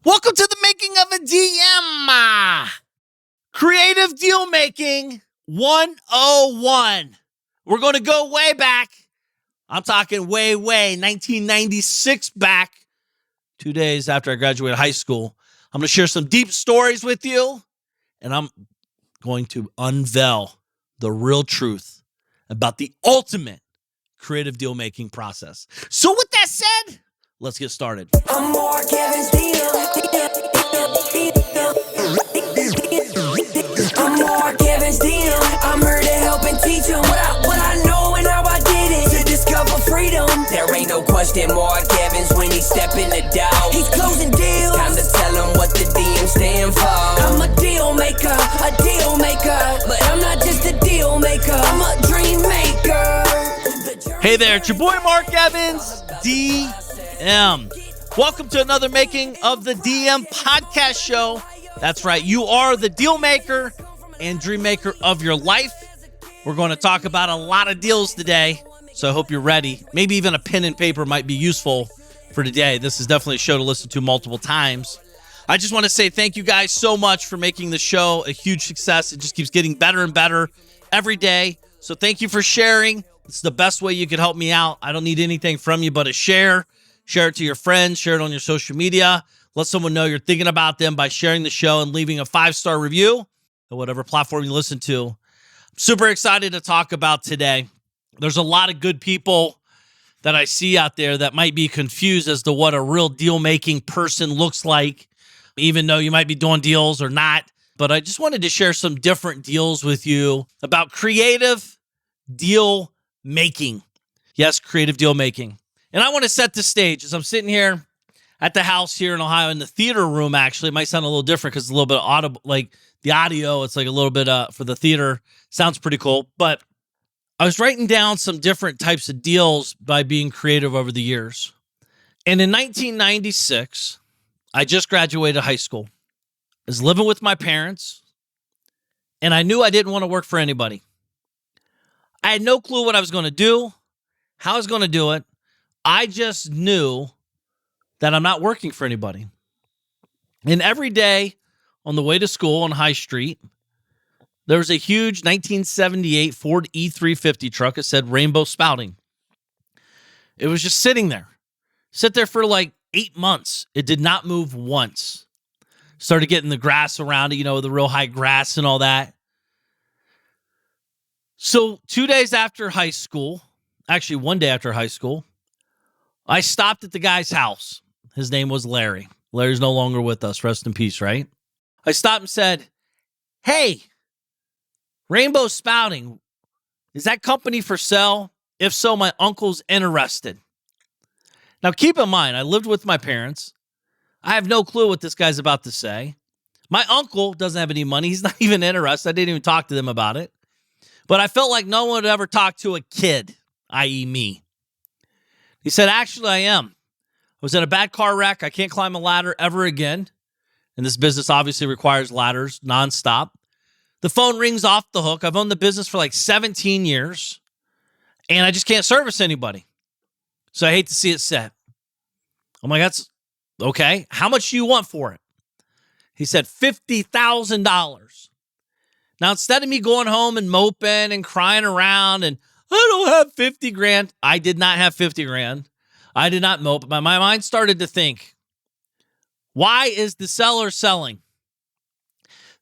Welcome to the making of a DM. Creative Deal Making 101. We're going to go way back. I'm talking way, 1996 back. 2 days after I graduated high school. I'm going to share some deep stories with you, and I'm going to unveil the real truth about the ultimate creative deal-making process. So with that said, let's get started. I'm more Kevin's deal. I'm more Kevin's deal. I'm here to help and teach him what I know and how I did it. To discover freedom. There ain't no question more Kevin's when he step in the door. He's closing deals. Time to tell him what the DM stand for. I'm a deal maker. But I'm not just a deal maker. I'm a dream maker. Hey there, it's your boy Mark Evans, DM. Welcome to another making of the DM podcast show. That's right, you are the deal maker and dream maker of your life. We're going to talk about a lot of deals today, so I hope you're ready. Maybe even a pen and paper might be useful for today. This is definitely a show to listen to multiple times. I just want to say thank you guys so much for making the show a huge success. It just keeps getting better and better every day. So thank you for sharing. It's the best way you can help me out. I don't need anything from you but a share. Share it to your friends. Share it on your social media. Let someone know you're thinking about them by sharing the show and leaving a 5-star review on whatever platform you listen to. I'm super excited to talk about today. There's a lot of good people that I see out there that might be confused as to what a real deal-making person looks like, even though you might be doing deals or not. But I just wanted to share some different deals with you about creative deal making. Yes, creative deal making. And I want to set the stage as I'm sitting here at the house here in Ohio in the theater room. Actually, it might sound a little different because it's a little bit audible, like the audio. It's like a little bit for the theater. Sounds pretty cool. But I was writing down some different types of deals by being creative over the years. And in 1996, I just graduated high school. I was living with my parents, and I knew I didn't want to work for anybody. I had no clue what I was going to do, how I was going to do it. I just knew that I'm not working for anybody. And every day on the way to school on High Street, there was a huge 1978 Ford E350 truck that said Rainbow Spouting. It was just sitting there. Sit there for like 8 months. It did not move once. Started getting the grass around it, the real high grass and all that. So 2 days after high school, actually 1 day after high school, I stopped at the guy's house. His name was Larry. Larry's no longer with us. Rest in peace, right? I stopped and said, "Hey, Rainbow Spouting, is that company for sale? If so, my uncle's interested." Now, keep in mind, I lived with my parents. I have no clue what this guy's about to say. My uncle doesn't have any money. He's not even interested. I didn't even talk to them about it. But I felt like no one would ever talk to a kid, i.e. me. He said, "Actually, I am. I was in a bad car wreck. I can't climb a ladder ever again." And this business obviously requires ladders nonstop. The phone rings off the hook. I've owned the business for like 17 years, and I just can't service anybody. So I hate to see it set. I'm like, "That's okay. How much do you want for it?" He said, $50,000. Now, instead of me going home and moping and crying around and I don't have 50 grand, I did not have 50 grand. I did not mope. My mind started to think, why is the seller selling?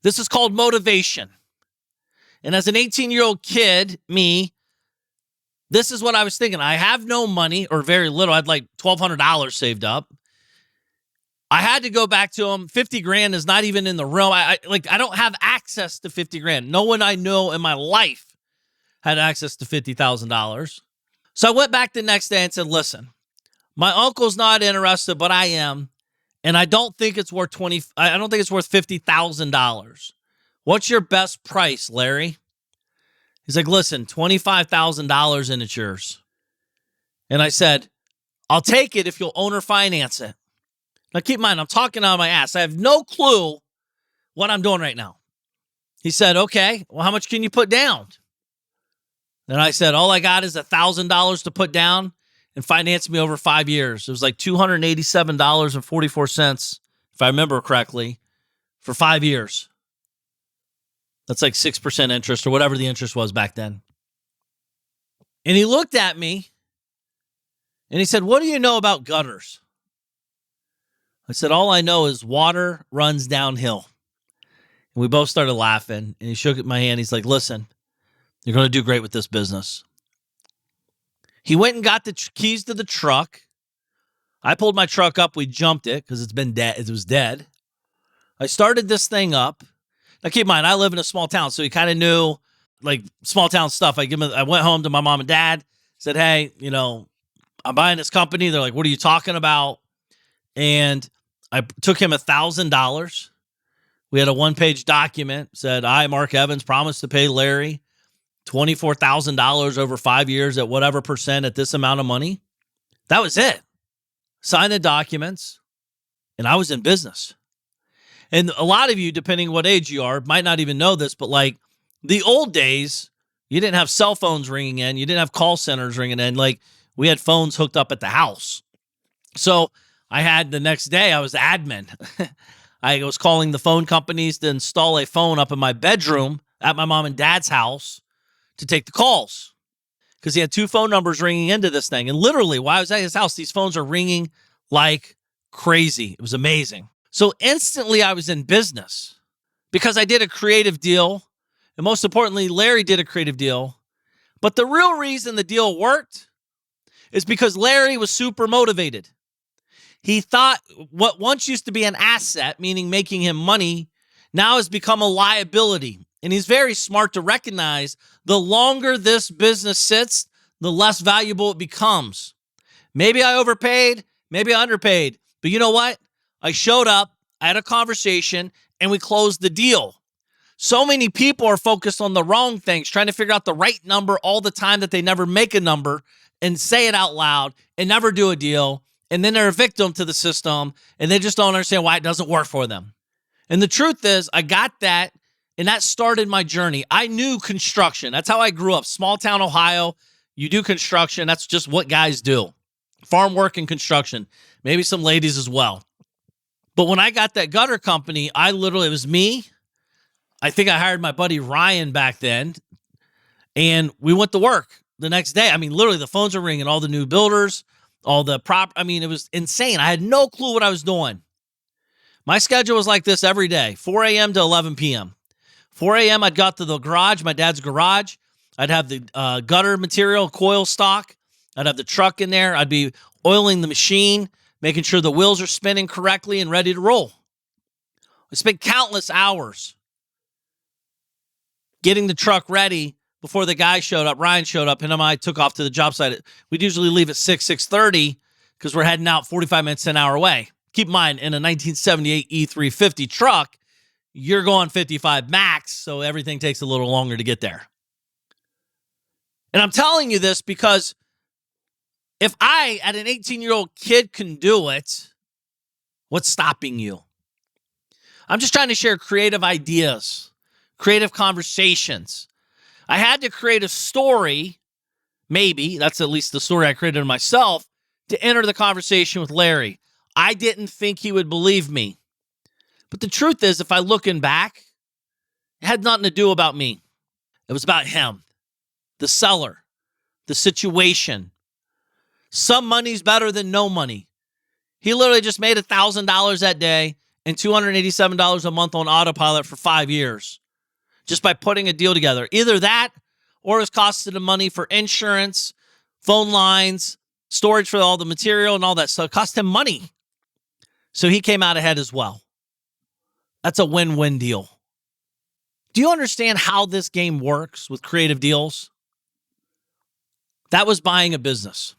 This is called motivation. And as an 18-year-old kid, me, this is what I was thinking. I have no money or very little. I had like $1,200 saved up. I had to go back to him. 50 grand is not even in the realm. I don't have access to 50 grand. No one I know in my life had access to $50,000. So I went back the next day and said, "Listen, my uncle's not interested, but I am. And I don't think it's worth $50,000. What's your best price, Larry?" He's like, "Listen, $25,000 and it's yours." And I said, "I'll take it if you'll owner finance it." Now, keep in mind, I'm talking out of my ass. I have no clue what I'm doing right now. He said, "Okay, well, how much can you put down?" And I said, "All I got is $1,000 to put down and finance me over 5 years." It was like $287.44 if I remember correctly, for 5 years. That's like 6% interest or whatever the interest was back then. And he looked at me and he said, "What do you know about gutters?" I said, "All I know is water runs downhill." And we both started laughing, and he shook my hand. He's like, "Listen, you're going to do great with this business." He went and got the keys to the truck. I pulled my truck up. We jumped it because it's been dead. It was dead. I started this thing up. Now, keep in mind, I live in a small town, so he kind of knew, like, small town stuff. I went home to my mom and dad, said, "Hey, I'm buying this company." They're like, "What are you talking about?" And I took him $1,000. We had a one-page document, said, "I, Mark Evans, promise to pay Larry $24,000 over 5 years at whatever percent at this amount of money." That was it. Signed the documents, and I was in business. And a lot of you, depending what age you are, might not even know this, but like the old days, you didn't have cell phones ringing in. You didn't have call centers ringing in. Like, we had phones hooked up at the house. So I had the next day, I was admin. I was calling the phone companies to install a phone up in my bedroom at my mom and dad's house to take the calls, because he had 2 phone numbers ringing into this thing. And literally, while I was at his house, these phones are ringing like crazy. It was amazing. So instantly I was in business because I did a creative deal. And most importantly, Larry did a creative deal. But the real reason the deal worked is because Larry was super motivated. He thought what once used to be an asset, meaning making him money, now has become a liability. And he's very smart to recognize the longer this business sits, the less valuable it becomes. Maybe I overpaid, maybe I underpaid. But you know what? I showed up, I had a conversation, and we closed the deal. So many people are focused on the wrong things, trying to figure out the right number all the time, that they never make a number and say it out loud and never do a deal. And then they're a victim to the system, and they just don't understand why it doesn't work for them. And the truth is, I got that, and that started my journey. I knew construction. That's how I grew up. Small town Ohio, you do construction. That's just what guys do. Farm work and construction. Maybe some ladies as well. But when I got that gutter company, it was me. I think I hired my buddy Ryan back then, and we went to work the next day. I mean, literally, the phones are ringing, all the new builders, all the it was insane. I had no clue what I was doing. My schedule was like this every day, 4 a.m. to 11 p.m. 4 a.m., I'd got to the garage, my dad's garage. I'd have the gutter material, coil stock. I'd have the truck in there. I'd be oiling the machine, making sure the wheels are spinning correctly and ready to roll. I spent countless hours getting the truck ready before the guy showed up. Ryan showed up, and I took off to the job site. We'd usually leave at 6:30 because we're heading out 45 minutes to an hour away. Keep in mind, in a 1978 E350 truck, you're going 55 max, so everything takes a little longer to get there. And I'm telling you this because if I, at an 18-year-old kid, can do it, what's stopping you? I'm just trying to share creative ideas, creative conversations. I had to create a story, maybe, that's at least the story I created myself, to enter the conversation with Larry. I didn't think he would believe me. But the truth is, if I looking back, it had nothing to do about me. It was about him, the seller, the situation. Some money's better than no money. He literally just made $1,000 that day and $287 a month on autopilot for 5 years just by putting a deal together. Either that or it was costing him money for insurance, phone lines, storage for all the material and all that stuff. It cost him money. So he came out ahead as well. That's a win-win deal. Do you understand how this game works with creative deals? That was buying a business.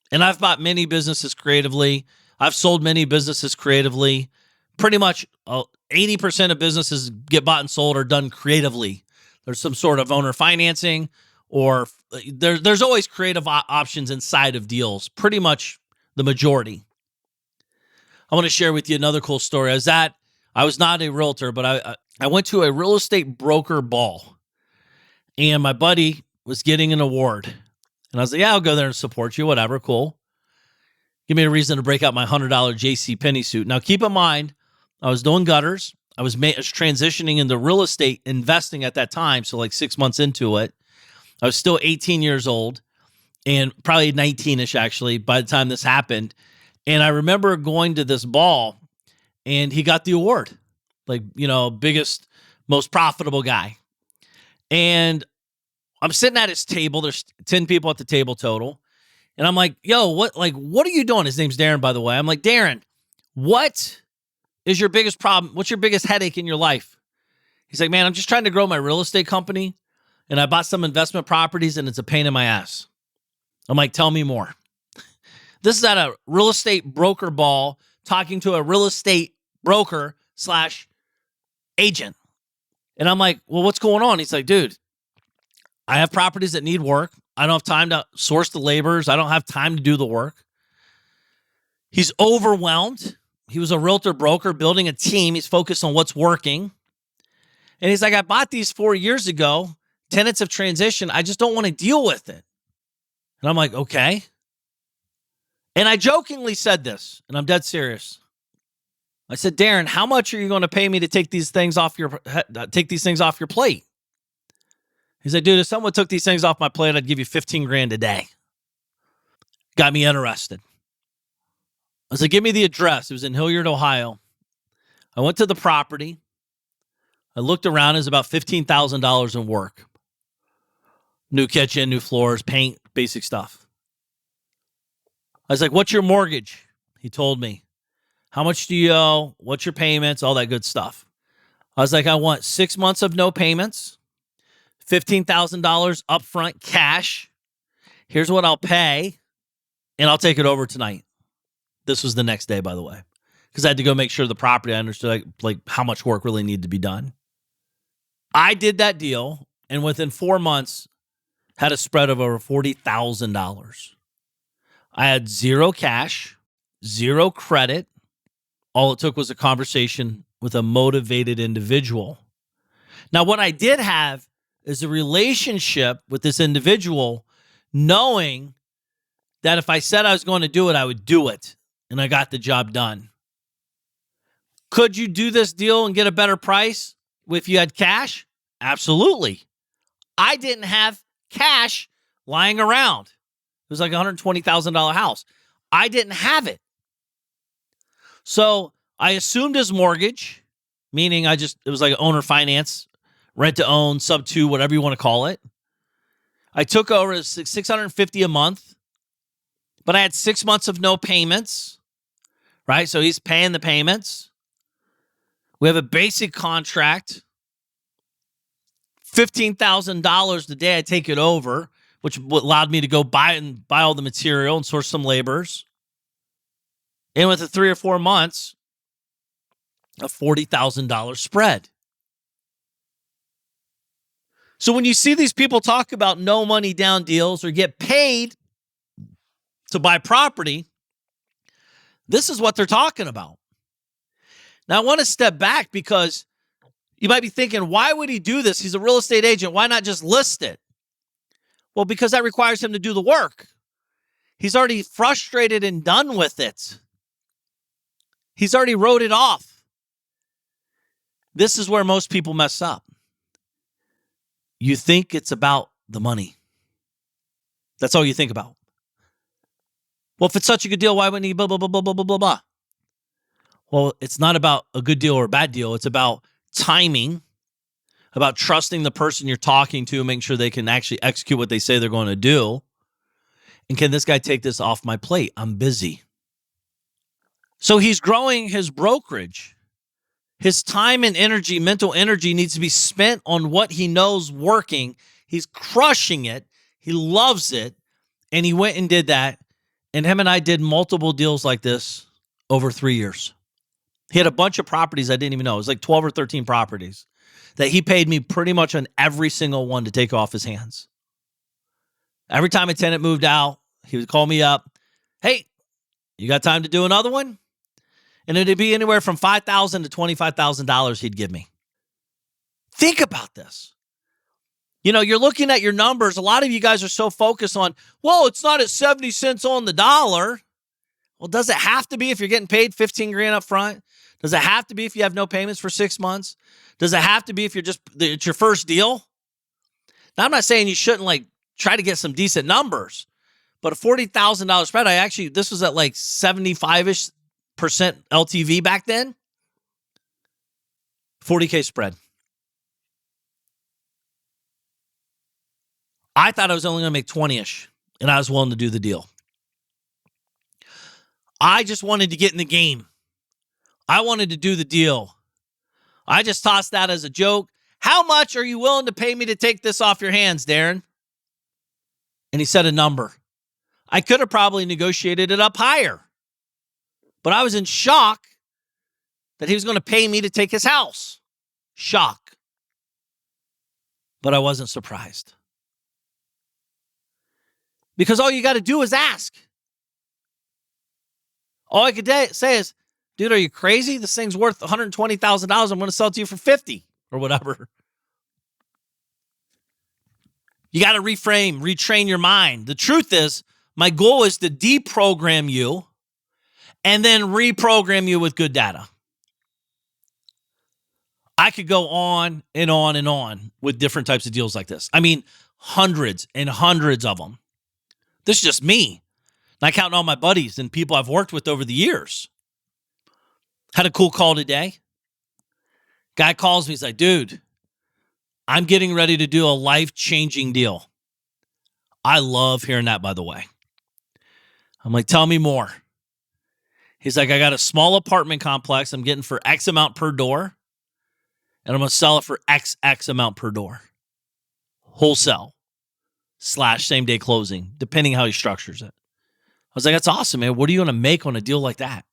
And I've bought many businesses creatively. I've sold many businesses creatively. Pretty much 80% of businesses get bought and sold are done creatively. There's some sort of owner financing, or there's always creative options inside of deals. Pretty much the majority. I want to share with you another cool story. I was not a realtor, but I went to a real estate broker ball, and my buddy was getting an award. And I was like, yeah, I'll go there and support you, whatever, cool. Give me a reason to break out my $100 JCPenney suit. Now, keep in mind, I was doing gutters. I was transitioning into real estate investing at that time. So like 6 months into it, I was still 18 years old and probably 19-ish actually by the time this happened. And I remember going to this ball and he got the award, like, biggest, most profitable guy. And I'm sitting at his table. There's 10 people at the table total. And I'm like, yo, what are you doing? His name's Darren, by the way. I'm like, Darren, what is your biggest problem? What's your biggest headache in your life? He's like, man, I'm just trying to grow my real estate company. And I bought some investment properties and it's a pain in my ass. I'm like, tell me more. This is at a real estate broker ball talking to a real estate broker / agent. And I'm like, well, what's going on? He's like, dude, I have properties that need work. I don't have time to source the laborers. I don't have time to do the work. He's overwhelmed. He was a realtor broker building a team. He's focused on what's working. And he's like, I bought these 4 years ago. Tenants have transitioned. I just don't want to deal with it. And I'm like, okay. And I jokingly said this, and I'm dead serious. I said, Darren, how much are you going to pay me to take these things off your plate? He's like, dude, if someone took these things off my plate, I'd give you $15,000 a day. Got me interested. I was like, give me the address. It was in Hilliard, Ohio. I went to the property. I looked around. It was about $15,000 in work. New kitchen, new floors, paint, basic stuff. I was like, what's your mortgage? He told me. How much do you owe? What's your payments? All that good stuff. I was like, I want 6 months of no payments, $15,000 upfront cash. Here's what I'll pay, and I'll take it over tonight. This was the next day, by the way, because I had to go make sure the property, I understood like how much work really needed to be done. I did that deal, and within 4 months, had a spread of over $40,000. I had zero cash, zero credit. All it took was a conversation with a motivated individual. Now, what I did have is a relationship with this individual, knowing that if I said I was going to do it, I would do it. And I got the job done. Could you do this deal and get a better price if you had cash? Absolutely. I didn't have cash lying around. It was like a $120,000 house. I didn't have it. So I assumed his mortgage, meaning it was like owner finance, rent to own, sub 2, whatever you want to call it. I took over $650 a month, but I had 6 months of no payments, right? So he's paying the payments. We have a basic contract, $15,000 the day I take it over, which allowed me to go buy all the material and source some laborers. And within 3 or 4 months, a $40,000 spread. So when you see these people talk about no money down deals or get paid to buy property, this is what they're talking about. Now, I want to step back because you might be thinking, why would he do this? He's a real estate agent. Why not just list it? Well, because that requires him to do the work. He's already frustrated and done with it. He's already wrote it off. This is where most people mess up. You think it's about the money. That's all you think about. Well, if it's such a good deal, why wouldn't he blah, blah, blah, blah, blah, blah, blah? Well, it's not about a good deal or a bad deal. It's about timing, about trusting the person you're talking to, making sure they can actually execute what they say they're going to do. And can this guy take this off my plate? I'm busy. So he's growing his brokerage. His time and energy, mental energy, needs to be spent on what he knows working. He's crushing it. He loves it. And he went and did that. And him and I did multiple deals like this over 3 years. He had a bunch of properties I didn't even know. It was like 12 or 13 properties that he paid me pretty much on every single one to take off his hands. Every time a tenant moved out, he would call me up. Hey, you got time to do another one? And it'd be anywhere from $5,000 to $25,000 he'd give me. Think about this. You know, you're looking at your numbers. A lot of you guys are so focused on, well, it's not at 70 cents on the dollar. Well, does it have to be if you're getting paid $15,000 up front? Does it have to be if you have no payments for 6 months? Does it have to be if it's your first deal? Now, I'm not saying you shouldn't like try to get some decent numbers, but a $40,000 spread, this was at like 75-ish% LTV back then. 40K spread. I thought I was only going to make 20-ish, and I was willing to do the deal. I just wanted to get in the game. I wanted to do the deal. I just tossed that as a joke. How much are you willing to pay me to take this off your hands, Darren? And he said a number. I could have probably negotiated it up higher, but I was in shock that he was going to pay me to take his house. Shock. But I wasn't surprised. Because all you got to do is ask. All I could say is, dude, are you crazy? This thing's worth $120,000. I'm going to sell it to you for $50,000 or whatever. You got to retrain your mind. The truth is, my goal is to deprogram you and then reprogram you with good data. I could go on and on and on with different types of deals like this. I mean, hundreds and hundreds of them. This is just me. Not counting all my buddies and people I've worked with over the years. Had a cool call today. Guy calls me. He's like, dude, I'm getting ready to do a life-changing deal. I love hearing that, by the way. I'm like, tell me more. He's like, I got a small apartment complex I'm getting for X amount per door, and I'm going to sell it for X amount per door. Wholesale / same-day closing, depending how he structures it. I was like, that's awesome, man. What are you going to make on a deal like that?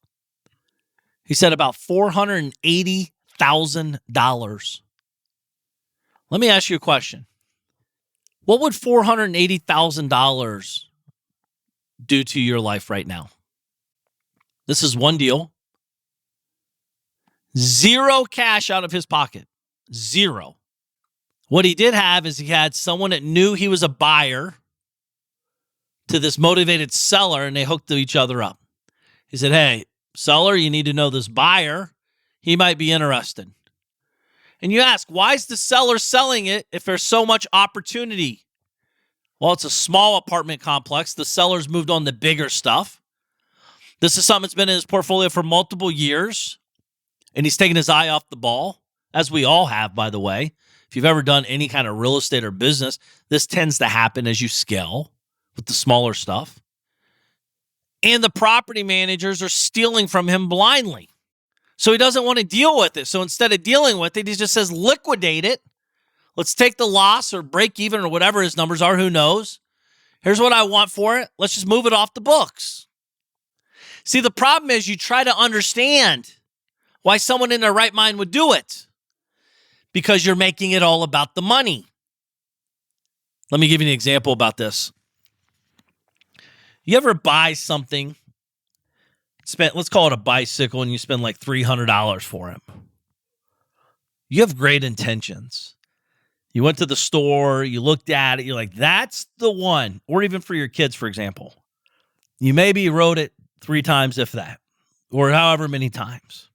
He said about $480,000. Let me ask you a question. What would $480,000 do to your life right now? This is one deal. Zero cash out of his pocket. Zero. What he did have is he had someone that knew he was a buyer to this motivated seller, and they hooked each other up. He said, hey, seller, you need to know this buyer. He might be interested. And you ask, why is the seller selling it if there's so much opportunity? Well, it's a small apartment complex. The seller's moved on to bigger stuff. This is something that's been in his portfolio for multiple years, and he's taken his eye off the ball, as we all have, by the way. If you've ever done any kind of real estate or business, this tends to happen as you scale with the smaller stuff. And the property managers are stealing from him blindly. So he doesn't want to deal with it. So instead of dealing with it, he just says, liquidate it. Let's take the loss or break even or whatever his numbers are. Who knows? Here's what I want for it. Let's just move it off the books. See, the problem is you try to understand why someone in their right mind would do it because you're making it all about the money. Let me give you an example about this. You ever buy something, let's call it a bicycle, and you spend like $300 for it. You have great intentions. You went to the store, you looked at it, you're like, that's the one. Or even for your kids, for example. You maybe rode it 3 times, if that, or however many times.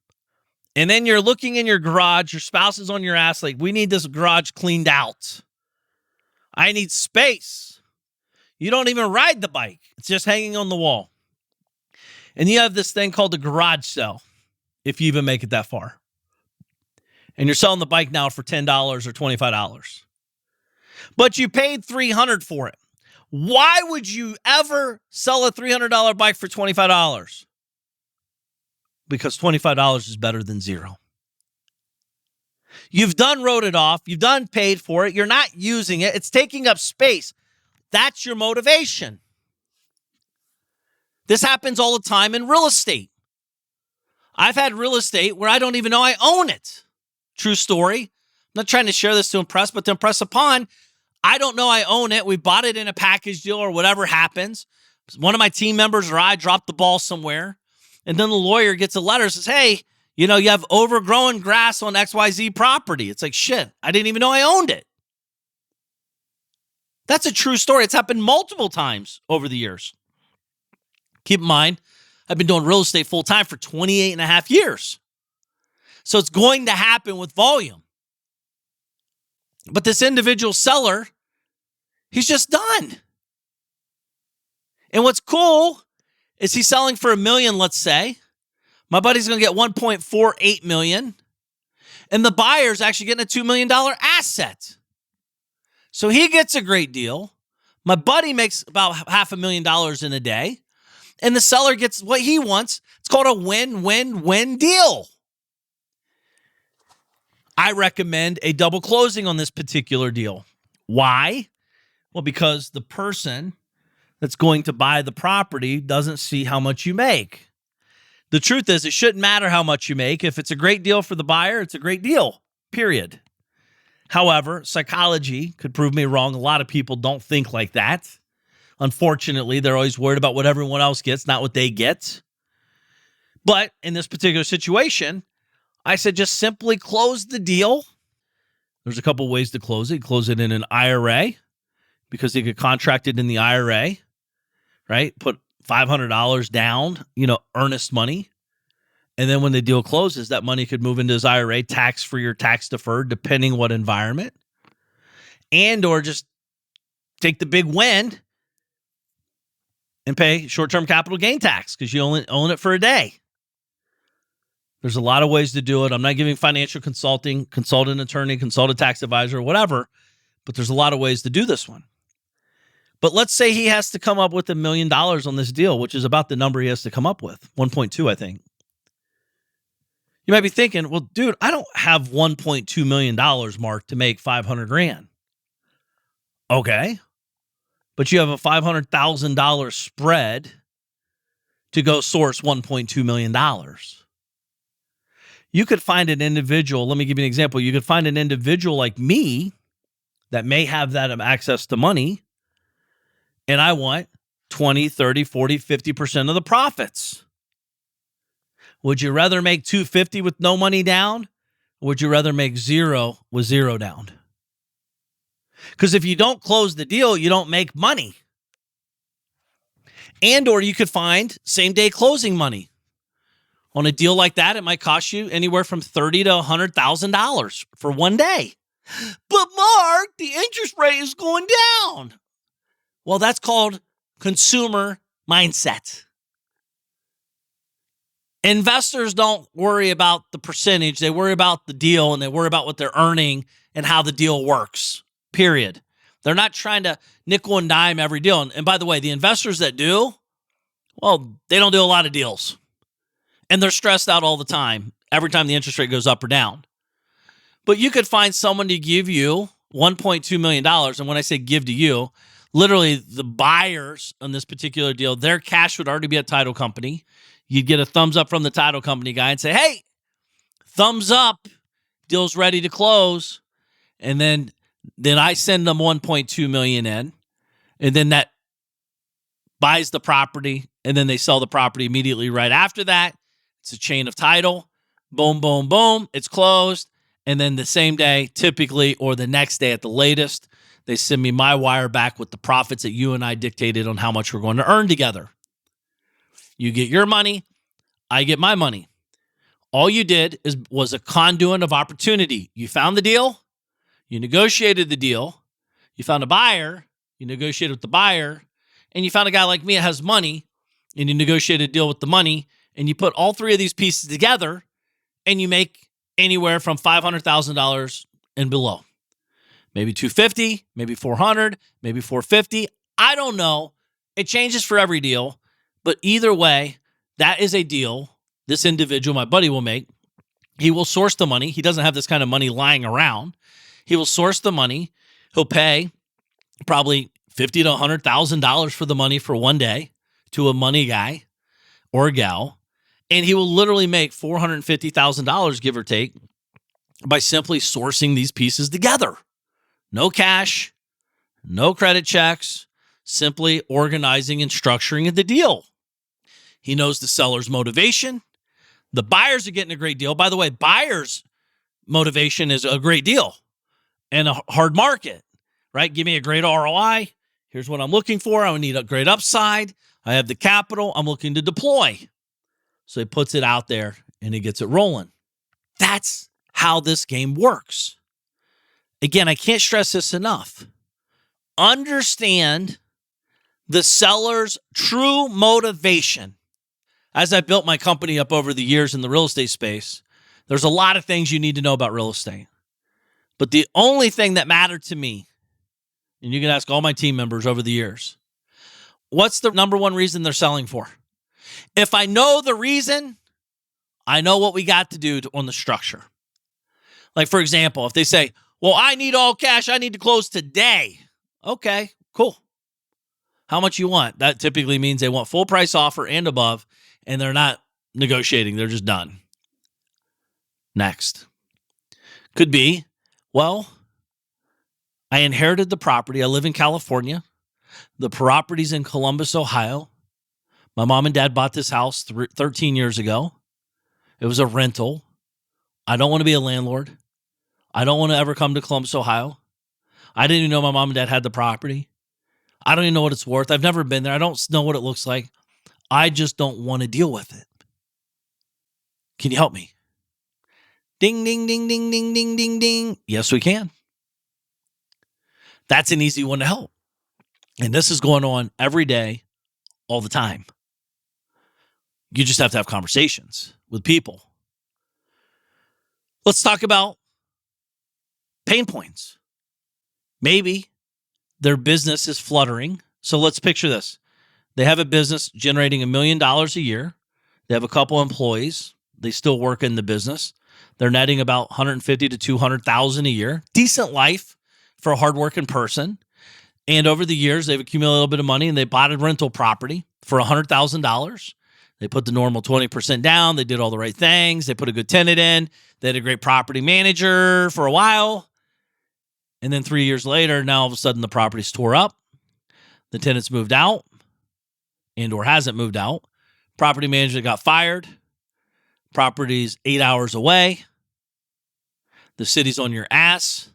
And then you're looking in your garage, your spouse is on your ass like, we need this garage cleaned out. I need space. You don't even ride the bike. It's just hanging on the wall. And you have this thing called the garage sale, if you even make it that far. And you're selling the bike now for $10 or $25. But you paid $300 for it. Why would you ever sell a $300 bike for $25? Because $25 is better than zero. You've done wrote it off. You've done paid for it. You're not using it. It's taking up space. That's your motivation. This happens all the time in real estate. I've had real estate where I don't even know I own it. True story. I'm not trying to share this to impress, but to impress upon, I don't know I own it. We bought it in a package deal or whatever happens. One of my team members or I dropped the ball somewhere. And then the lawyer gets a letter and says, hey, you know, you have overgrown grass on XYZ property. It's like, shit, I didn't even know I owned it. That's a true story. It's happened multiple times over the years. Keep in mind, I've been doing real estate full time for 28 and a half years. So it's going to happen with volume. But this individual seller, he's just done. And what's cool is he's selling for $1 million, let's say. My buddy's going to get $1.48 million. And the buyer's actually getting a $2 million asset. So he gets a great deal. My buddy makes about $500,000 in a day. And the seller gets what he wants. It's called a win-win-win deal. I recommend a double closing on this particular deal. Why? Well, because the person that's going to buy the property doesn't see how much you make. The truth is, it shouldn't matter how much you make. If it's a great deal for the buyer, it's a great deal, period. However, psychology could prove me wrong. A lot of people don't think like that. Unfortunately, they're always worried about what everyone else gets, not what they get. But in this particular situation, I said just simply close the deal. There's a couple ways to close it. Close it in an IRA because they could contract it in the IRA, right? Put $500 down, earnest money. And then when the deal closes, that money could move into his IRA, tax-free or tax-deferred, depending what environment. And or just take the big win and pay short-term capital gain tax because you only own it for a day. There's a lot of ways to do it. I'm not giving financial consulting, consultant attorney, consultant tax advisor, whatever, but there's a lot of ways to do this one. But let's say he has to come up with $1 million on this deal, which is about the number he has to come up with, 1.2, I think. You might be thinking, well, dude, I don't have $1.2 million, Mark, to make $500,000. Okay. But you have a $500,000 spread to go source $1.2 million. You could find an individual, let me give you an example. You could find an individual like me that may have that access to money, and I want 20, 30, 40, 50% of the profits. Would you rather make $250 with no money down? Or would you rather make zero with zero down? Because if you don't close the deal, you don't make money. And or you could find same-day closing money. On a deal like that, it might cost you anywhere from $30,000 to $100,000 for one day. But Mark, the interest rate is going down. Well, that's called consumer mindset. Investors don't worry about the percentage. They worry about the deal, and they worry about what they're earning and how the deal works, period. They're not trying to nickel and dime every deal. And by the way, the investors that do, well, they don't do a lot of deals. And they're stressed out all the time, every time the interest rate goes up or down. But you could find someone to give you $1.2 million. And when I say give to you, literally the buyers on this particular deal, their cash would already be at title company. You'd get a thumbs up from the title company guy and say, hey, thumbs up, deal's ready to close. And then I send them $1.2 million in. And then that buys the property. And then they sell the property immediately right after that. It's a chain of title. Boom, boom, boom. It's closed. And then the same day, typically, or the next day at the latest, they send me my wire back with the profits that you and I dictated on how much we're going to earn together. You get your money. I get my money. All you did was a conduit of opportunity. You found the deal. You negotiated the deal. You found a buyer. You negotiated with the buyer. And you found a guy like me that has money. And you negotiated a deal with the money. And you put all three of these pieces together, and you make anywhere from $500,000 and below. Maybe $250, maybe $400, maybe $450. I don't know. It changes for every deal. But either way, that is a deal this individual, my buddy, will make. He will source the money. He doesn't have this kind of money lying around. He will source the money. He'll pay probably $50,000 to $100,000 for the money for one day to a money guy or a gal. And he will literally make $450,000, give or take, by simply sourcing these pieces together. No cash, no credit checks, simply organizing and structuring the deal. He knows the seller's motivation. The buyers are getting a great deal. By the way, buyers' motivation is a great deal and a hard market, right? Give me a great ROI. Here's what I'm looking for. I need a great upside. I have the capital I'm looking to deploy. So he puts it out there and he gets it rolling. That's how this game works. Again, I can't stress this enough. Understand the seller's true motivation. As I built my company up over the years in the real estate space, there's a lot of things you need to know about real estate. But the only thing that mattered to me, and you can ask all my team members over the years, what's the number one reason they're selling for? If I know the reason, I know what we got to do on the structure. Like, for example, if they say, well, I need all cash, I need to close today. Okay, cool. How much you want? That typically means they want full price offer and above, and they're not negotiating. They're just done. Next. Could be, well, I inherited the property. I live in California. The property's in Columbus, Ohio. My mom and dad bought this house 13 years ago. It was a rental. I don't want to be a landlord. I don't want to ever come to Columbus, Ohio. I didn't even know my mom and dad had the property. I don't even know what it's worth. I've never been there. I don't know what it looks like. I just don't want to deal with it. Can you help me? Ding, ding, ding, ding, ding, ding, ding, ding. Yes, we can. That's an easy one to help. And this is going on every day, all the time. You just have to have conversations with people. Let's talk about pain points. Maybe their business is fluttering. So let's picture this. They have a business generating $1 million a year. They have a couple employees. They still work in the business. They're netting about $150,000 to $200,000 a year. Decent life for a hardworking person. And over the years, they've accumulated a little bit of money and they bought a rental property for $100,000. They put the normal 20% down. They did all the right things. They put a good tenant in. They had a great property manager for a while. And then 3 years later, now all of a sudden the property's tore up. The tenant's moved out and or hasn't moved out. Property manager got fired. Property's 8 hours away. The city's on your ass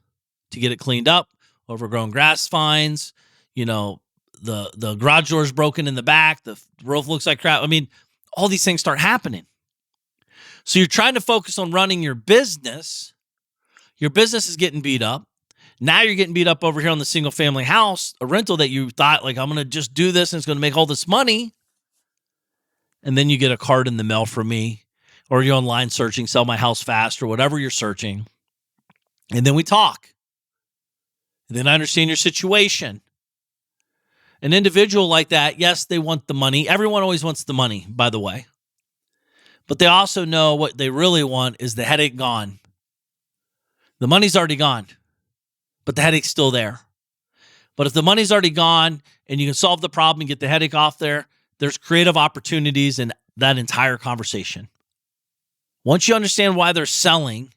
to get it cleaned up. Overgrown grass vines. You know, the garage door's broken in the back. The roof looks like crap. I mean, all these things start happening. So you're trying to focus on running your business. Your business is getting beat up. Now you're getting beat up over here on the single family house, a rental that you thought, like, I'm going to just do this and it's going to make all this money. And then you get a card in the mail from me, or you're online searching, sell my house fast, or whatever you're searching. And then we talk. And then I understand your situation. An individual like that, yes, they want the money. Everyone always wants the money, by the way. But they also know what they really want is the headache gone. The money's already gone, but the headache's still there. But if the money's already gone and you can solve the problem and get the headache off there, there's creative opportunities in that entire conversation. Once you understand why they're selling,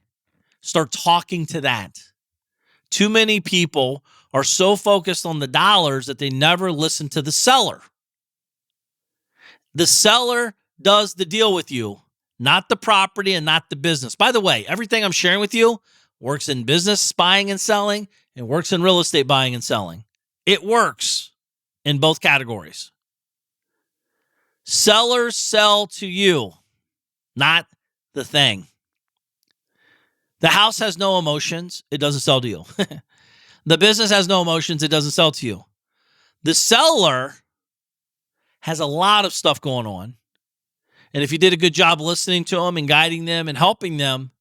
start talking to that. Too many people are so focused on the dollars that they never listen to the seller. The seller does the deal with you, not the property and not the business. By the way, everything I'm sharing with you works in business buying and selling and works in real estate buying and selling. It works in both categories. Sellers sell to you, not the thing. The house has no emotions. It doesn't sell to you. The business has no emotions. It doesn't sell to you. The seller has a lot of stuff going on. And if you did a good job listening to them and guiding them and helping them,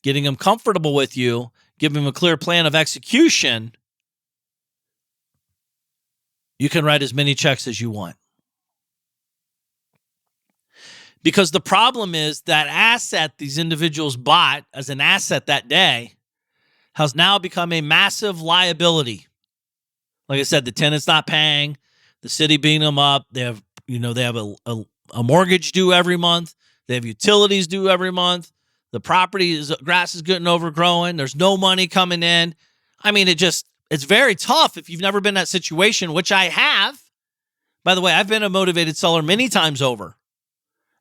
getting them comfortable with you, giving them a clear plan of execution, you can write as many checks as you want. Because the problem is that asset these individuals bought as an asset that day has now become a massive liability. Like I said, the tenant's not paying, the city beating them up. They have, a mortgage due every month. They have utilities due every month. The grass is getting overgrown. There's no money coming in. I mean, it's very tough if you've never been in that situation, which I have. By the way, I've been a motivated seller many times over.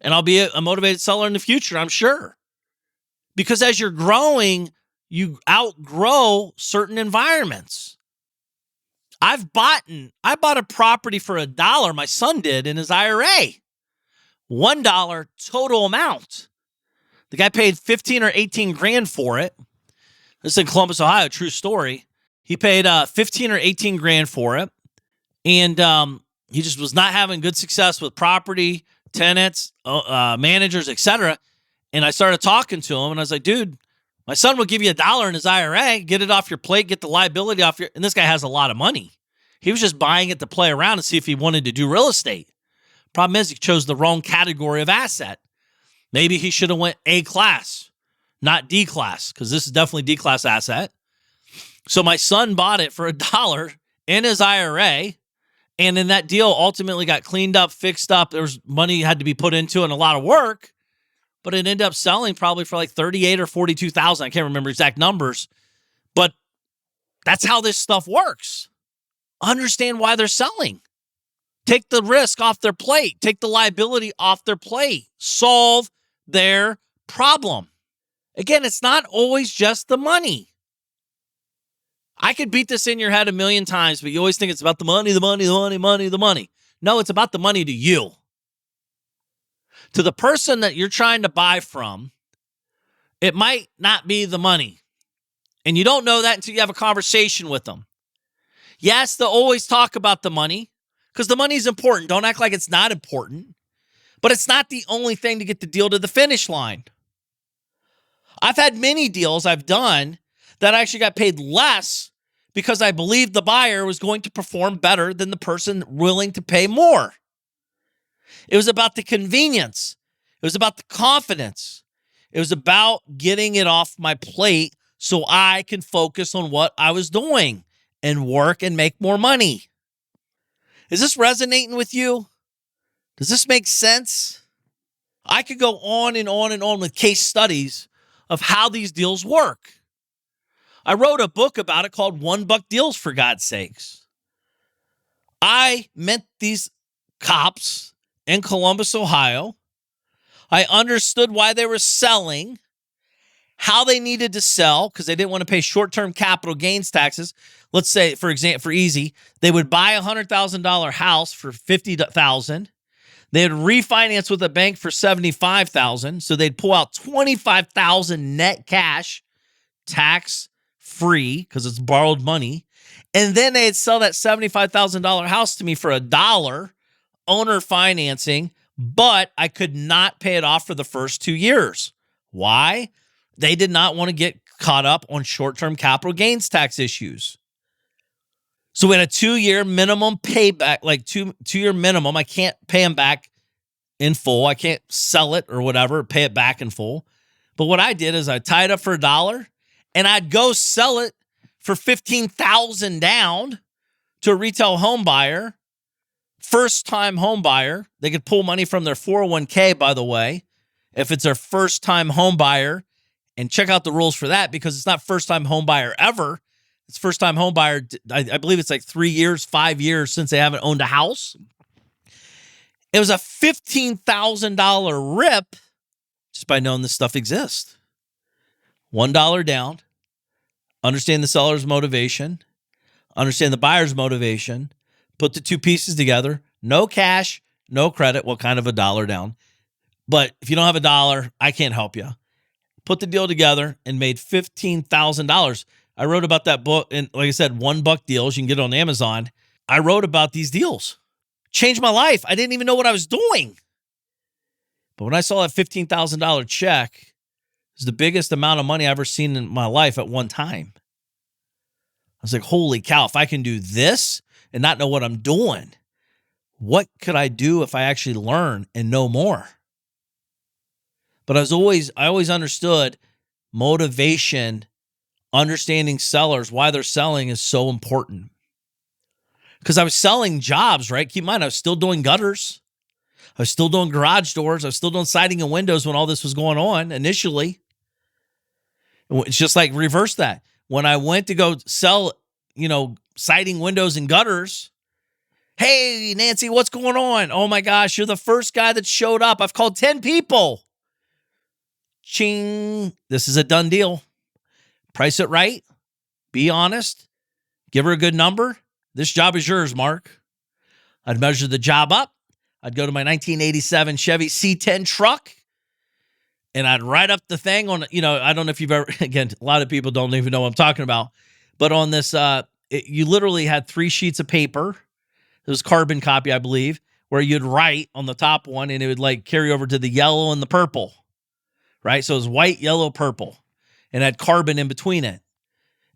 And I'll be a motivated seller in the future, I'm sure. Because as you're growing, you outgrow certain environments. I bought a property for $1. My son did in his IRA. $1 total amount. The guy paid 15 or 18 grand for it. This is in Columbus, Ohio, true story. He paid 15 or 18 grand for it. And he just was not having good success with property, tenants, managers, etc. And I started talking to him, and I was like, dude, my son will give you $1 in his IRA, get it off your plate, get the liability off your... And this guy has a lot of money. He was just buying it to play around and see if he wanted to do real estate. Problem is, he chose the wrong category of asset. Maybe he should have went A class, not D class, because this is definitely D class asset. So my son bought it for $1 in his IRA, and in that deal ultimately got cleaned up, fixed up. There was money had to be put into it and a lot of work, but it ended up selling probably for like $38,000 or $42,000. I can't remember exact numbers, but that's how this stuff works. Understand why they're selling. Take the risk off their plate. Take the liability off their plate. Solve their problem. Again, it's not always just the money. I could beat this in your head a million times, but you always think it's about the money, the money, the money, money, the money. No, it's about the money to you. To the person that you're trying to buy from, it might not be the money. And you don't know that until you have a conversation with them. Yes, they'll always talk about the money because the money is important. Don't act like it's not important. But it's not the only thing to get the deal to the finish line. I've had many deals I've done that I actually got paid less because I believed the buyer was going to perform better than the person willing to pay more. It was about the convenience. It was about the confidence. It was about getting it off my plate so I can focus on what I was doing and work and make more money. Is this resonating with you? Does this make sense? I could go on and on and on with case studies of how these deals work. I wrote a book about it called $1 Deals, for God's sakes. I met these cops in Columbus, Ohio. I understood why they were selling, how they needed to sell, because they didn't want to pay short-term capital gains taxes. Let's say, for example, for easy, they would buy a $100,000 house for $50,000. They'd refinance with a bank for $75,000. So they'd pull out $25,000 net cash, tax-free, because it's borrowed money. And then they'd sell that $75,000 house to me for $1, owner financing, but I could not pay it off for the first 2 years. Why? They did not want to get caught up on short-term capital gains tax issues. So we had a 2-year minimum payback, like two-year minimum. I can't pay them back in full. I can't sell it or whatever, pay it back in full. But what I did is I tied up for $1 and I'd go sell it for $15,000 down to a retail home buyer, first-time home buyer. They could pull money from their 401k, by the way, if it's their first-time home buyer. And check out the rules for that because it's not first-time home buyer ever. It's first-time home buyer, I believe it's like 3 years, 5 years since they haven't owned a house. It was a $15,000 rip just by knowing this stuff exists. $1 down, understand the seller's motivation, understand the buyer's motivation, put the two pieces together, no cash, no credit, well, kind of $1 down. But if you don't have $1, I can't help you. Put the deal together and made $15,000. I wrote about that book, and like I said, $1 Deals. You can get it on Amazon. I wrote about these deals. Changed my life. I didn't even know what I was doing. But when I saw that $15,000 check, it was the biggest amount of money I've ever seen in my life at one time. I was like, holy cow, if I can do this and not know what I'm doing, what could I do if I actually learn and know more? But I always understood motivation, understanding sellers, why they're selling is so important. Because I was selling jobs, right? Keep in mind, I was still doing gutters. I was still doing garage doors. I was still doing siding and windows when all this was going on initially. It's just like reverse that. When I went to go sell, siding, windows, and gutters, hey, Nancy, what's going on? Oh my gosh, you're the first guy that showed up. I've called 10 people. Ching. This is a done deal. Price it right. Be honest. Give her a good number. This job is yours, Mark. I'd measure the job up. I'd go to my 1987 Chevy C10 truck, and I'd write up the thing on, I don't know if you've ever, again, a lot of people don't even know what I'm talking about, but on this, you literally had 3 sheets of paper. It was carbon copy, I believe, where you'd write on the top one and it would like carry over to the yellow and the purple, right? So it was white, yellow, purple, and had carbon in between it.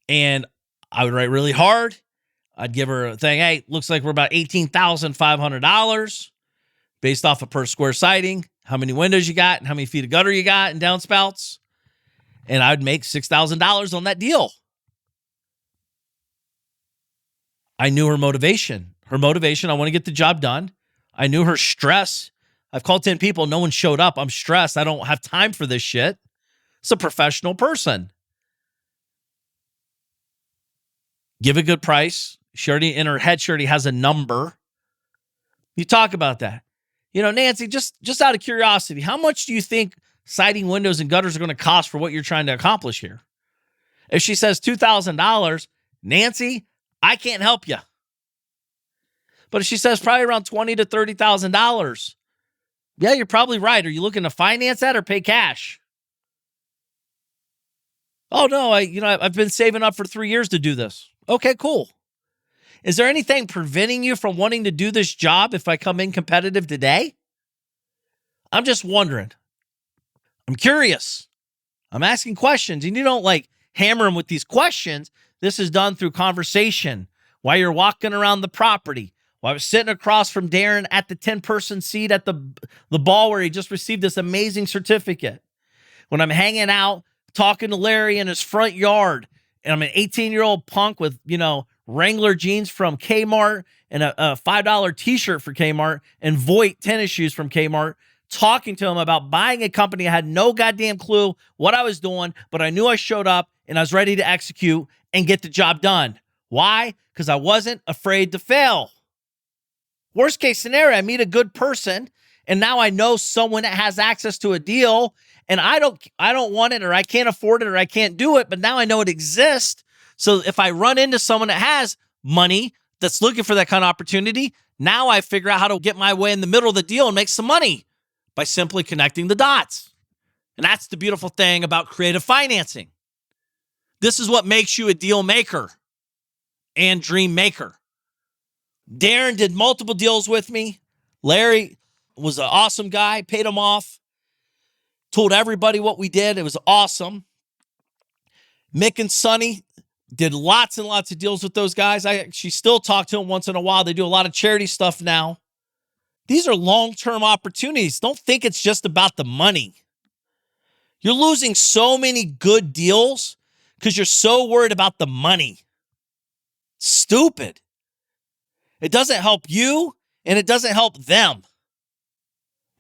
And I would write really hard. I'd give her a thing. Hey, looks like we're about $18,500 based off of per square siding, how many windows you got and how many feet of gutter you got and downspouts. And I'd make $6,000 on that deal. I knew her motivation. I want to get the job done. I knew her stress. I've called 10 people. No one showed up. I'm stressed. I don't have time for this shit. It's a professional person. Give a good price. She already, in her head, she already has a number. You talk about that. Nancy, just out of curiosity, how much do you think siding, windows, and gutters are going to cost for what you're trying to accomplish here? If she says $2,000, Nancy, I can't help you. But if she says probably around $20,000 to $30,000, yeah, you're probably right. Are you looking to finance that or pay cash? Oh no, I've been saving up for 3 years to do this. Okay, cool. Is there anything preventing you from wanting to do this job if I come in competitive today? I'm just wondering. I'm curious. I'm asking questions, and you don't like hammer them with these questions. This is done through conversation while you're walking around the property. While I was sitting across from Darren at the 10-person seat at the ball where he just received this amazing certificate. When I'm hanging out, talking to Larry in his front yard, and I'm an 18-year-old punk with, Wrangler jeans from Kmart and a $5 t-shirt for Kmart and Voigt tennis shoes from Kmart, talking to him about buying a company. I had no goddamn clue what I was doing, but I knew I showed up and I was ready to execute and get the job done. Why? Because I wasn't afraid to fail. Worst case scenario, I meet a good person and now I know someone that has access to a deal and I don't want it or I can't afford it or I can't do it, but now I know it exists. So if I run into someone that has money that's looking for that kind of opportunity, now I figure out how to get my way in the middle of the deal and make some money by simply connecting the dots. And that's the beautiful thing about creative financing. This is what makes you a deal maker and dream maker. Darren did multiple deals with me. Larry was an awesome guy, paid him off, told everybody what we did. It was awesome. Mick and Sonny did lots and lots of deals with those guys. I actually still talk to them once in a while. They do a lot of charity stuff now. These are long-term opportunities. Don't think it's just about the money. You're losing so many good deals because you're so worried about the money. Stupid. It doesn't help you and it doesn't help them.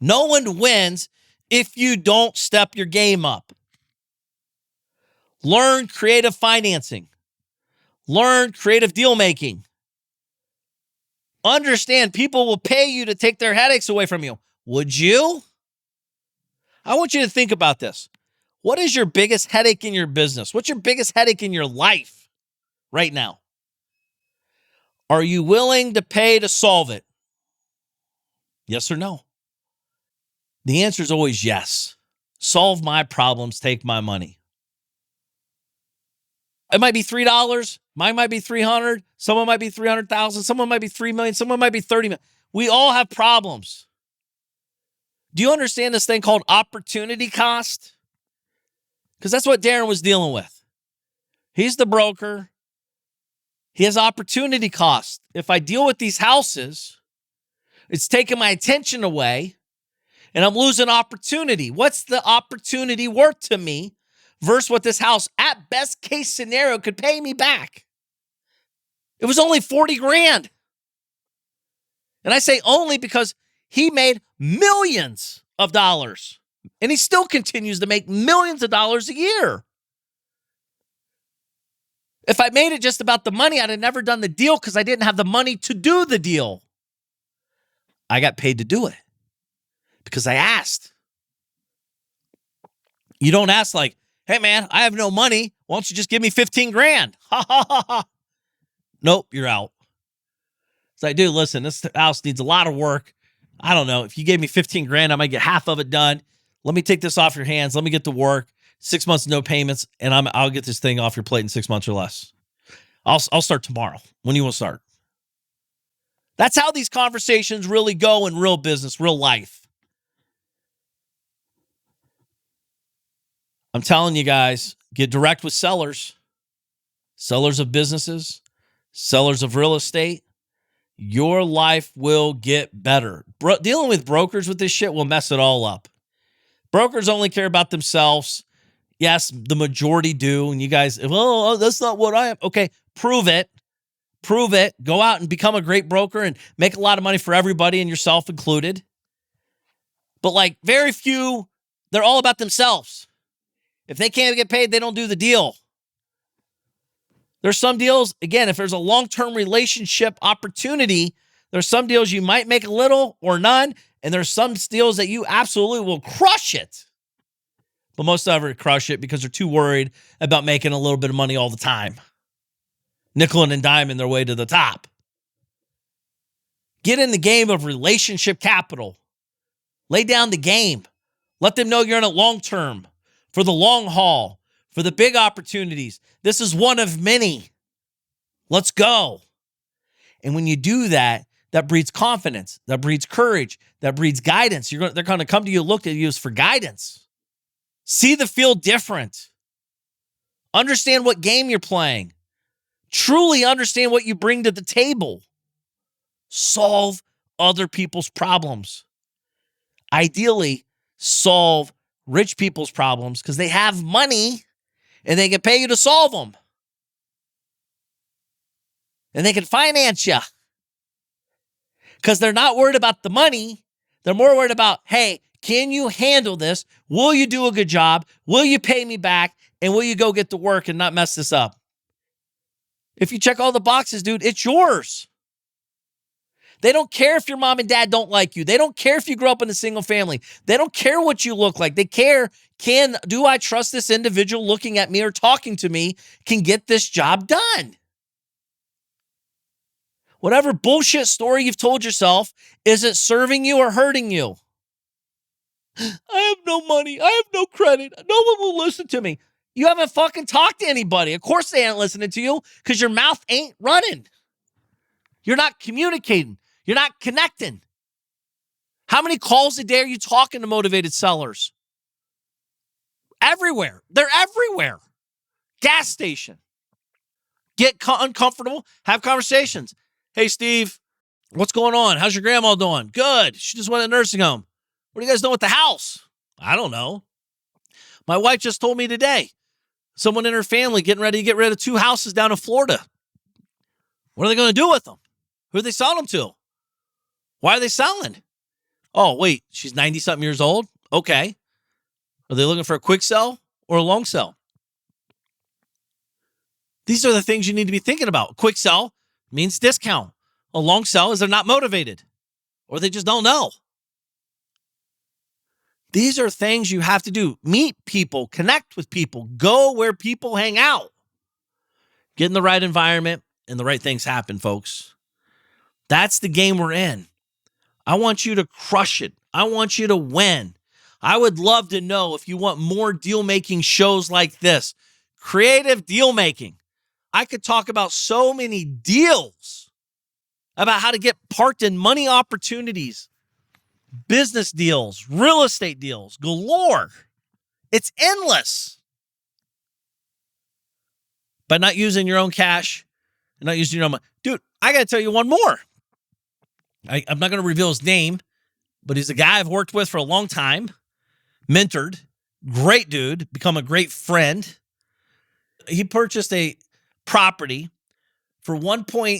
No one wins if you don't step your game up. Learn creative financing. Learn creative deal making. Understand people will pay you to take their headaches away from you. Would you? I want you to think about this. What is your biggest headache in your business? What's your biggest headache in your life right now? Are you willing to pay to solve it? Yes or no? The answer is always yes. Solve my problems, take my money. It might be $3. Mine might be $300. Someone might be $300,000. Someone might be $3 million. Someone might be $30 million. We all have problems. Do you understand this thing called opportunity cost? Because that's what Darren was dealing with. He's the broker. He has opportunity cost. If I deal with these houses, it's taking my attention away and I'm losing opportunity. What's the opportunity worth to me versus what this house, at best case scenario, could pay me back? It was only $40,000. And I say only because he made millions of dollars. And he still continues to make millions of dollars a year. If I made it just about the money, I'd have never done the deal because I didn't have the money to do the deal. I got paid to do it because I asked. You don't ask like, hey man, I have no money. Why don't you just give me $15,000? Ha ha ha ha. Nope, you're out. So I do, listen, this house needs a lot of work. I don't know. If you gave me $15,000, I might get half of it done. let me take this off your hands. Let me get to work. 6 months, no payments, and I'll get this thing off your plate in 6 months or less. I'll start tomorrow. When you want to start? That's how these conversations really go in real business, real life. I'm telling you guys, get direct with sellers of businesses, sellers of real estate. Your life will get better. Dealing with brokers with this shit will mess it all up. Brokers only care about themselves. Yes, the majority do. And you guys, well, that's not what I am. Okay, prove it. Prove it. Go out and become a great broker and make a lot of money for everybody and yourself included. But like very few, they're all about themselves. If they can't get paid, they don't do the deal. There's some deals, again, if there's a long-term relationship opportunity, there's some deals you might make a little or none, and there's some deals that you absolutely will crush it. But most ever crush it because they're too worried about making a little bit of money all the time. Nickel and diming their way to the top. Get in the game of relationship capital. Lay down the game. Let them know you're in it long term, for the long haul, for the big opportunities. This is one of many. Let's go. And when you do that, that breeds confidence. That breeds courage. That breeds guidance. They're going to come to you, look at you for guidance. See the field different. Understand what game you're playing. Truly understand what you bring to the table. Solve other people's problems. Ideally, solve rich people's problems because they have money and they can pay you to solve them. And they can finance you. Because they're not worried about the money. They're more worried about, hey, can you handle this? Will you do a good job? Will you pay me back? And will you go get to work and not mess this up? If you check all the boxes, dude, it's yours. They don't care if your mom and dad don't like you. They don't care if you grew up in a single family. They don't care what you look like. They care, do I trust this individual looking at me or talking to me can get this job done? Whatever bullshit story you've told yourself, is it serving you or hurting you? I have no money. I have no credit. No one will listen to me. You haven't fucking talked to anybody. Of course they ain't listening to you because your mouth ain't running. You're not communicating. You're not connecting. How many calls a day are you talking to motivated sellers? Everywhere. They're everywhere. Gas station. Get uncomfortable. Have conversations. Hey, Steve, what's going on? How's your grandma doing? Good. She just went to a nursing home. What are you guys doing with the house? I don't know. My wife just told me today, someone in her family getting ready to get rid of 2 houses down in Florida. What are they going to do with them? Who are they selling them to? Why are they selling? Oh, wait, she's 90-something years old? Okay. Are they looking for a quick sell or a long sell? These are the things you need to be thinking about. Quick sell means discount. A long sell is they're not motivated or they just don't know. These are things you have to do. Meet people, connect with people, go where people hang out. Get in the right environment and the right things happen, folks. That's the game we're in. I want you to crush it. I want you to win. I would love to know if you want more deal-making shows like this. Creative deal-making. I could talk about so many deals, about how to get parked in money opportunities, business deals, real estate deals, galore. It's endless. But not using your own cash and not using your own money. Dude, I got to tell you one more. I'm not going to reveal his name, but he's a guy I've worked with for a long time, mentored, great dude, become a great friend. He purchased a property for I'm going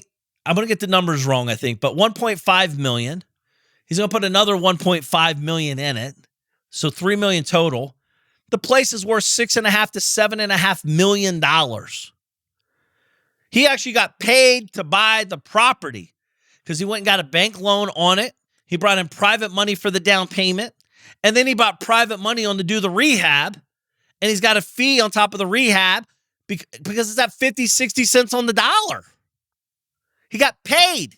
to get the numbers wrong, I think, but $1.5 million. He's going to put another $1.5 million in it. So $3 million total. The place is worth $6.5 to $7.5 million. He actually got paid to buy the property because he went and got a bank loan on it. He brought in private money for the down payment. And then he bought private money on to do the rehab. And he's got a fee on top of the rehab because it's at 50, 60 cents on the dollar. He got paid.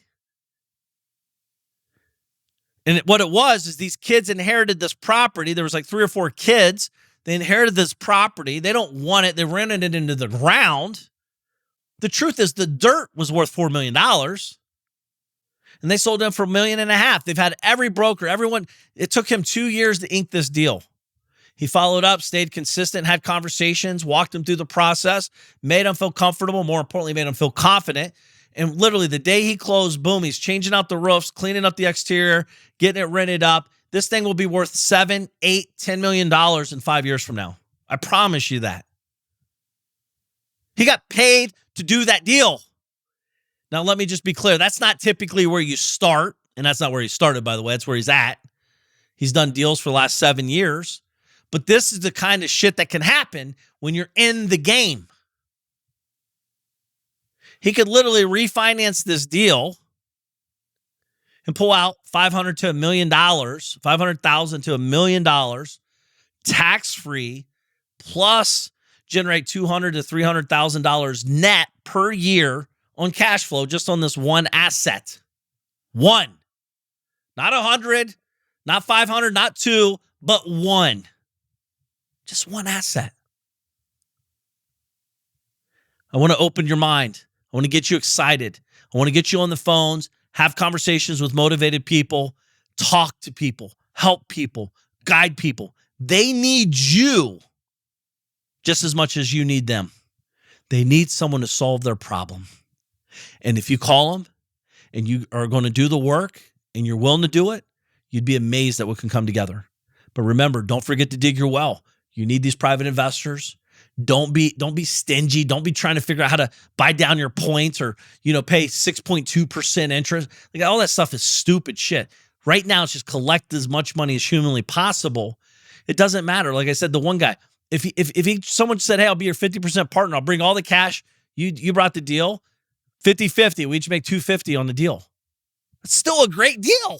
And what it was is these kids inherited this property. There was like 3 or 4 kids. They inherited this property. They don't want it. They rented it into the ground. The truth is the dirt was worth $4 million. And they sold them for $1.5 million. They've had every broker, everyone. It took him 2 years to ink this deal. He followed up, stayed consistent, had conversations, walked them through the process, made them feel comfortable, more importantly, made them feel confident. And literally the day he closed, boom, he's changing out the roofs, cleaning up the exterior, getting it rented up. This thing will be worth $7, $8, $10 million in 5 years from now. I promise you that. He got paid to do that deal. Now, let me just be clear. That's not typically where you start, and that's not where he started, by the way. That's where he's at. He's done deals for the last 7 years. But this is the kind of shit that can happen when you're in the game. He could literally refinance this deal and pull out $500,000 to $1 million, $500,000 to $1 million, tax-free, plus generate $200,000 to $300,000 net per year on cash flow just on this one asset. One. Not 100, not 500, not 2, but one. Just one asset. I want to open your mind. I want to get you excited. I want to get you on the phones, have conversations with motivated people, talk to people, help people, guide people. They need you just as much as you need them. They need someone to solve their problem. And if you call them and you are going to do the work and you're willing to do it, you'd be amazed at what can come together. But remember, don't forget to dig your well. You need these private investors. Don't be stingy. Don't be trying to figure out how to buy down your points or, pay 6.2% interest. Like, all that stuff is stupid shit. Right now, it's just collect as much money as humanly possible. It doesn't matter. Like I said, the one guy, if someone said, hey, I'll be your 50% partner, I'll bring all the cash. You brought the deal, 50-50. We each make $250 on the deal. It's still a great deal.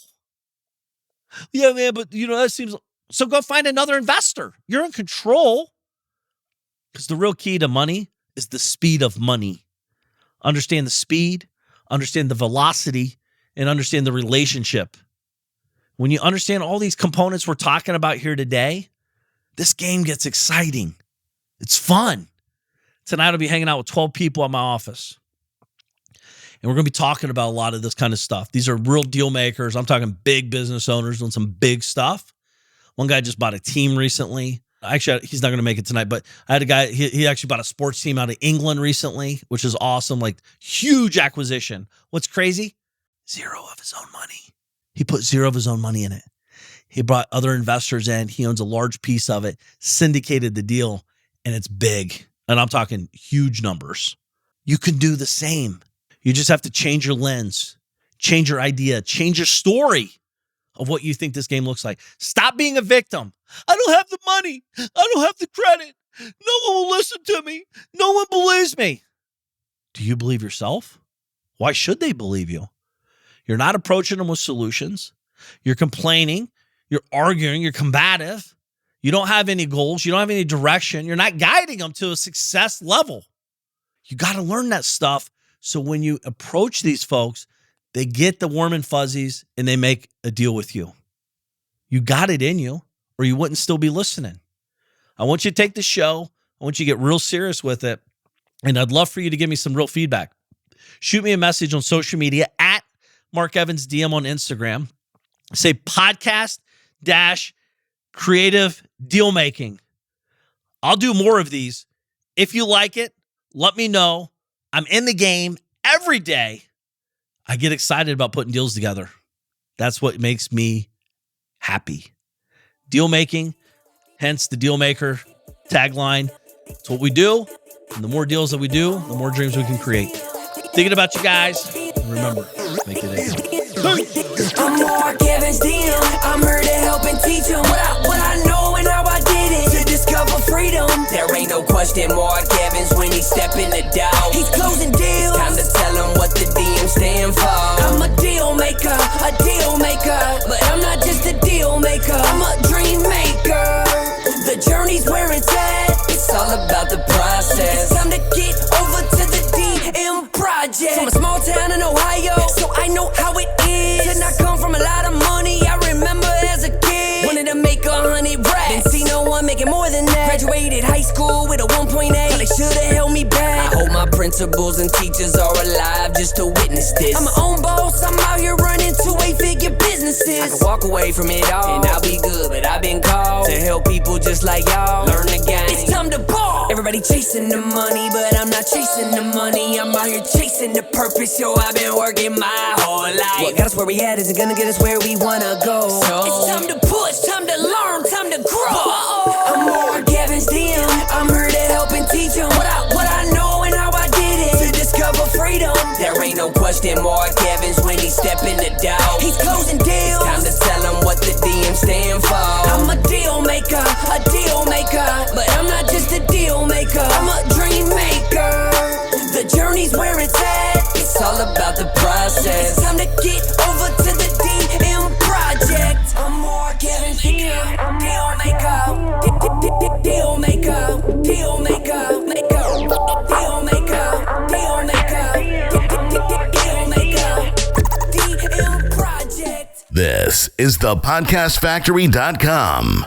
Yeah, man, but that seems... So go find another investor. You're in control. Because the real key to money is the speed of money. Understand the speed, understand the velocity, and understand the relationship. When you understand all these components we're talking about here today, this game gets exciting. It's fun. Tonight I'll be hanging out with 12 people at my office. And we're going to be talking about a lot of this kind of stuff. These are real deal makers. I'm talking big business owners doing some big stuff. One guy just bought a team recently. Actually, he's not going to make it tonight, but I had a guy, he actually bought a sports team out of England recently, which is awesome. Like, huge acquisition. What's crazy? 0 of his own money. He put 0 of his own money in it. He brought other investors in. He owns a large piece of it, syndicated the deal, and it's big. And I'm talking huge numbers. You can do the same. You just have to change your lens, change your idea, change your story of what you think this game looks like. Stop being a victim. I don't have the money. I don't have the credit. No one will listen to me. No one believes me. Do you believe yourself? Why should they believe you? You're not approaching them with solutions. You're complaining. You're arguing. You're combative. You don't have any goals. You don't have any direction. You're not guiding them to a success level. You got to learn that stuff so when you approach these folks, they get the warm and fuzzies and they make a deal with you. You got it in you or you wouldn't still be listening. I want you to take the show. I want you to get real serious with it. And I'd love for you to give me some real feedback. Shoot me a message on social media at Mark Evans DM on Instagram. Say podcast-creative deal making. I'll do more of these. If you like it, let me know. I'm in the game every day. I get excited about putting deals together. That's what makes me happy. Deal making, hence the deal maker tagline. It's what we do. And the more deals that we do, the more dreams we can create. Thinking about you guys. And remember, make it a I'm Mark Evans DM. I'm here to help and teach them what I know and how I did it. To discover freedom. There ain't no question Mark Evans when he step in the door. He's closing deals. Time to tell him what the DM stand for. I'm a deal maker. But I'm not just a deal maker. I'm a dream maker. The journey's where it's at. It's all about the process. It's time to get over to the DM project. From a small town in Ohio, so I know how it is. And I come from a lot of money. I principals and teachers are alive just to witness this. I'm my own boss, I'm out here running 2-8-figure businesses. I can walk away from it all, and I'll be good, but I've been called to help people just like y'all learn the game. It's time to ball. Everybody chasing the money, but I'm not chasing the money. I'm out here chasing the purpose, yo, I've been working my whole life. What got us where we at isn't gonna get us where we wanna go. So it's time to push, time to learn, time to grow. I'm more Kevin's DM. I'm here to help and teach them what I know and how I did it to discover freedom. There ain't no question Mark Evans when he step in the door. He's closing deals. It's time to tell him what the DM stand for. I'm a deal maker, but I'm not just a deal maker. I'm a dream maker. The journey's where it's at. It's all about the process. It's time to get over to the DM project. I'm more Kevin DM. Deal maker. Deal maker. Deal maker. Deal maker. Deal maker. Deal maker. DM project. This is the podcastfactory.com.